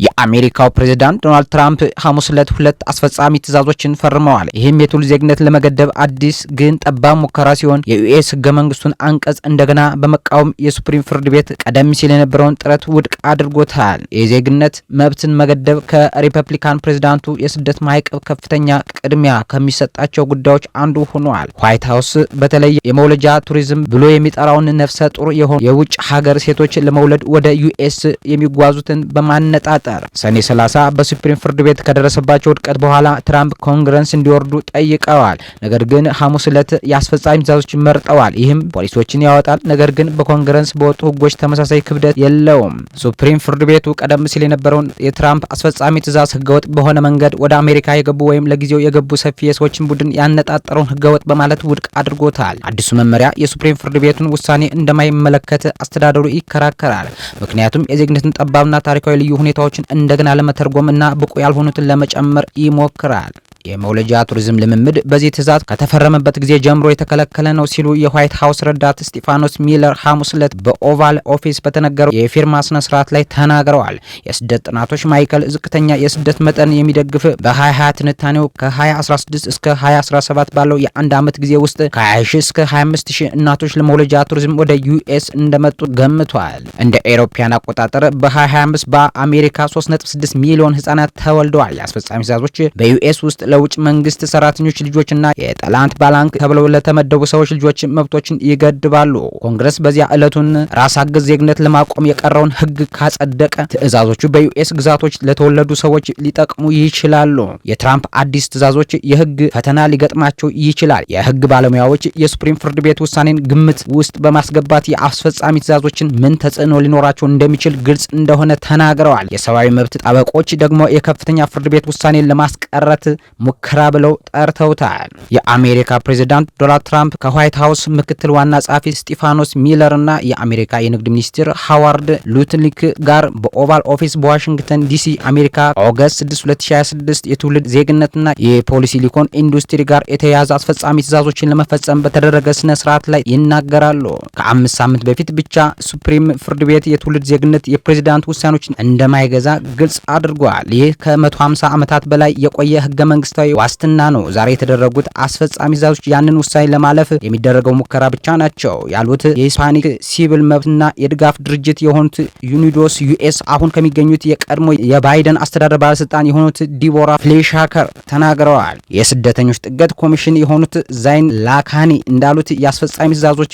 የአሜሪካው ፕሬዝዳንት ዶናልድ ትራምፕ ሐሙስ ዕለት ሁለት አስፈጻሚ ትዕዛዞችን ፈርመዋል። ይህም የትውልድ ዜግነት ለመገደብ አዲስ ግን ጠባብ ሙከራ ሲሆን የዩኤስ ህገ መንግስቱን አንቀጽ እንደገና በመቃወም የሱፕሪም ፍርድ ቤት ቀደም ሲል የነበረውን ጥረት ውድቅ አድርጎታል። የዜግነት መብትን መገደብ ከሪፐብሊካን ፕሬዝዳንቱ የስደት ማዕቀብ ከፍተኛ ቅድሚያ ከሚሰጣቸው ጉዳዮች አንዱ ሆኗል። ዋይት ሀውስ በተለይ የመውለጃ ቱሪዝም ብሎ የሚጠራውን ነፍሰ ጡር የሆኑ የውጭ ሀገር ሴቶች ለመውለድ ወደ ዩኤስ የሚጓዙትን በማነጣጠር ሰኔ 30 በሱፕሪም ፍርድ ቤት ከደረሰባቸው ውድቀት በኋላ ትራምፕ ኮንግረስ እንዲወርዱ ጠይቀዋል። ነገር ግን ሐሙስ ዕለት የአስፈጻሚ ትዕዛዞችን መርጠዋል። ይህም ፖሊሲዎችን ያወጣል፣ ነገር ግን በኮንግረስ በወጡ ህጎች ተመሳሳይ ክብደት የለውም። ሱፕሪም ፍርድ ቤቱ ቀደም ሲል የነበረውን የትራምፕ አስፈጻሚ ትዕዛዝ ህገወጥ በሆነ መንገድ ወደ አሜሪካ የገቡ ወይም ለጊዜው የገቡ ሰፊ የሰዎችን ቡድን ያነጣጠረውን ህገወጥ በማለት ውድቅ አድርጎታል። አዲሱ መመሪያ የሱፕሪም ፍርድ ቤቱን ውሳኔ እንደማይመለከት አስተዳደሩ ይከራከራል። ምክንያቱም የዜግነትን ጠባብና ታሪካዊ ልዩ ሁኔታዎችን እንደገና ለመተርጎም እና ብቁ ያልሆኑትን ለመጨመር ይሞክራል። የመውለጃ ቱሪዝም ልምምድ በዚህ ትዕዛዝ ከተፈረመበት ጊዜ ጀምሮ የተከለከለ ነው ሲሉ የዋይት ሀውስ ረዳት ስቲፋኖስ ሚለር ሐሙስ ዕለት በኦቫል ኦፊስ በተነገረው የፊርማ ስነ ስርዓት ላይ ተናግረዋል። የስደት ጥናቶች ማዕከል ዝቅተኛ የስደት መጠን የሚደግፍ በ2020 ትንታኔው ከ2016 እስከ 2017 ባለው የአንድ ዓመት ጊዜ ውስጥ ከ20,000 እስከ 25,000 እናቶች ለመውለጃ ቱሪዝም ወደ ዩኤስ እንደመጡ ገምቷል። እንደ ኤሮፓያን አቆጣጠር በ2025 በአሜሪካ 3.6 ሚሊዮን ህጻናት ተወልደዋል። የአስፈጻሚ ትዕዛዞች በዩኤስ ውስጥ ለውጭ መንግስት ሰራተኞች ልጆችና የጠላት ባላንክ ተብለው ለተመደቡ ሰዎች ልጆች መብቶችን ይገድባሉ። ኮንግረስ በዚያ ዕለቱን ራስ አገዝ ዜግነት ለማቆም የቀረውን ህግ ካጸደቀ ትዕዛዞቹ በዩኤስ ግዛቶች ለተወለዱ ሰዎች ሊጠቅሙ ይችላሉ። የትራምፕ አዲስ ትዕዛዞች የህግ ፈተና ሊገጥማቸው ይችላል። የህግ ባለሙያዎች የሱፕሪም ፍርድ ቤት ውሳኔን ግምት ውስጥ በማስገባት የአስፈጻሚ ትዕዛዞችን ምን ተጽዕኖ ሊኖራቸው እንደሚችል ግልጽ እንደሆነ ተናግረዋል። የሰብአዊ መብት ጠበቆች ደግሞ የከፍተኛ ፍርድ ቤት ውሳኔን ለማስቀረት ሙከራ ብለው ጠርተውታል። የአሜሪካ ፕሬዝዳንት ዶናልድ ትራምፕ ከዋይት ሀውስ ምክትል ዋና ጸሐፊ ስቲፋኖስ ሚለር እና የአሜሪካ የንግድ ሚኒስትር ሃዋርድ ሉትኒክ ጋር በኦቫል ኦፊስ በዋሽንግተን ዲሲ አሜሪካ ኦገስት 6 2026 የትውልድ ዜግነትና የፖሊሲ ሊኮን ኢንዱስትሪ ጋር የተያያዘ አስፈጻሚ ትዕዛዞችን ለመፈጸም በተደረገ ስነ ስርዓት ላይ ይናገራሉ። ከ5 ሳምንት በፊት ብቻ ሱፕሪም ፍርድ ቤት የትውልድ ዜግነት የፕሬዝዳንት ውሳኔዎችን እንደማይገዛ ግልጽ አድርጓል። ይህ ከ150 ዓመታት በላይ የቆየ ህገ መንግስታዊ ዋስትና ነው። ዛሬ የተደረጉት አስፈጻሚ ትዕዛዞች ያንን ውሳኔ ለማለፍ የሚደረገው ሙከራ ብቻ ናቸው ያሉት የሂስፓኒክ ሲቪል መብትና የድጋፍ ድርጅት የሆኑት ዩኒዶስ ዩኤስ አሁን ከሚገኙት የቀድሞ የባይደን አስተዳደር ባለስልጣን የሆኑት ዲቦራ ፍሌሻከር ተናግረዋል። የስደተኞች ጥገት ኮሚሽን የሆኑት ዛይን ላካኒ እንዳሉት የአስፈጻሚ ትዕዛዞች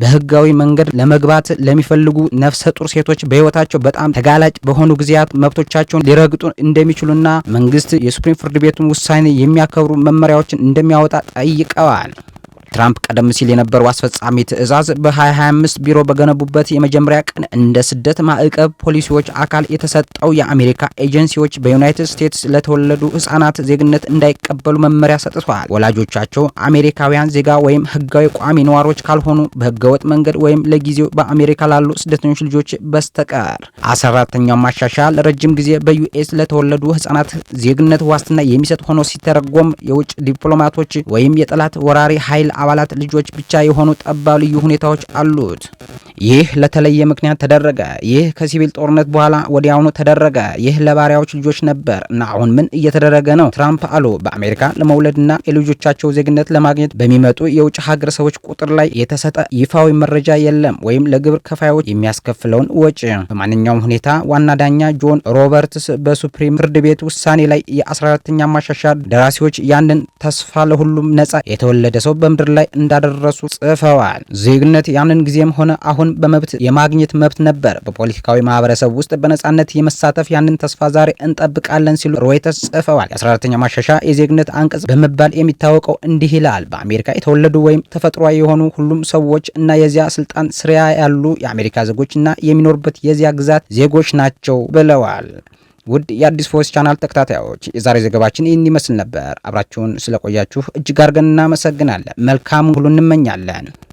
በህጋዊ መንገድ ለመግባት ለሚፈልጉ ነፍሰ ጡር ሴቶች በህይወታቸው በጣም ተጋላጭ በሆኑ ጊዜያት መብቶቻቸውን ሊረግጡ እንደሚችሉና መንግስት የሱፕሪም ፍርድ ቤቱን ውሳኔ የሚያከብሩ መመሪያዎችን እንደሚያወጣ ጠይቀዋል። ትራምፕ ቀደም ሲል የነበረው አስፈጻሚ ትዕዛዝ በ2025 ቢሮ በገነቡበት የመጀመሪያ ቀን እንደ ስደት ማዕቀብ ፖሊሲዎች አካል የተሰጠው የአሜሪካ ኤጀንሲዎች በዩናይትድ ስቴትስ ለተወለዱ ህጻናት ዜግነት እንዳይቀበሉ መመሪያ ሰጥቷል። ወላጆቻቸው አሜሪካውያን ዜጋ ወይም ህጋዊ ቋሚ ነዋሪዎች ካልሆኑ በህገወጥ መንገድ ወይም ለጊዜው በአሜሪካ ላሉ ስደተኞች ልጆች በስተቀር 14ኛው ማሻሻያ ለረጅም ጊዜ በዩኤስ ለተወለዱ ህጻናት ዜግነት ዋስትና የሚሰጥ ሆኖ ሲተረጎም የውጭ ዲፕሎማቶች ወይም የጠላት ወራሪ ኃይል አባላት ልጆች ብቻ የሆኑ ጠባብ ልዩ ሁኔታዎች አሉት። ይህ ለተለየ ምክንያት ተደረገ። ይህ ከሲቪል ጦርነት በኋላ ወዲያውኑ ተደረገ። ይህ ለባሪያዎች ልጆች ነበር እና አሁን ምን እየተደረገ ነው? ትራምፕ አሉ። በአሜሪካ ለመውለድና የልጆቻቸው ዜግነት ለማግኘት በሚመጡ የውጭ ሀገር ሰዎች ቁጥር ላይ የተሰጠ ይፋዊ መረጃ የለም ወይም ለግብር ከፋዮች የሚያስከፍለውን ወጪ። በማንኛውም ሁኔታ ዋና ዳኛ ጆን ሮበርትስ በሱፕሪም ፍርድ ቤት ውሳኔ ላይ የ14ኛ ማሻሻያ ደራሲዎች ያንን ተስፋ ለሁሉም ነጻ የተወለደ ሰው በምድር ላይ እንዳደረሱ ጽፈዋል። ዜግነት ያንን ጊዜም ሆነ አሁን በመብት የማግኘት መብት ነበር። በፖለቲካዊ ማህበረሰብ ውስጥ በነጻነት የመሳተፍ ያንን ተስፋ ዛሬ እንጠብቃለን ሲሉ ሮይተርስ ጽፈዋል። የ14ኛ ማሻሻያ የዜግነት አንቀጽ በመባል የሚታወቀው እንዲህ ይላል። በአሜሪካ የተወለዱ ወይም ተፈጥሯዊ የሆኑ ሁሉም ሰዎች እና የዚያ ስልጣን ስሪያ ያሉ የአሜሪካ ዜጎች እና የሚኖሩበት የዚያ ግዛት ዜጎች ናቸው ብለዋል። ውድ የአዲስ ቮይስ ቻናል ተከታታዮች የዛሬ ዘገባችን ይህን ይመስል ነበር። አብራችሁን ስለቆያችሁ እጅግ አድርገን እናመሰግናለን። መልካም ሁሉ እንመኛለን።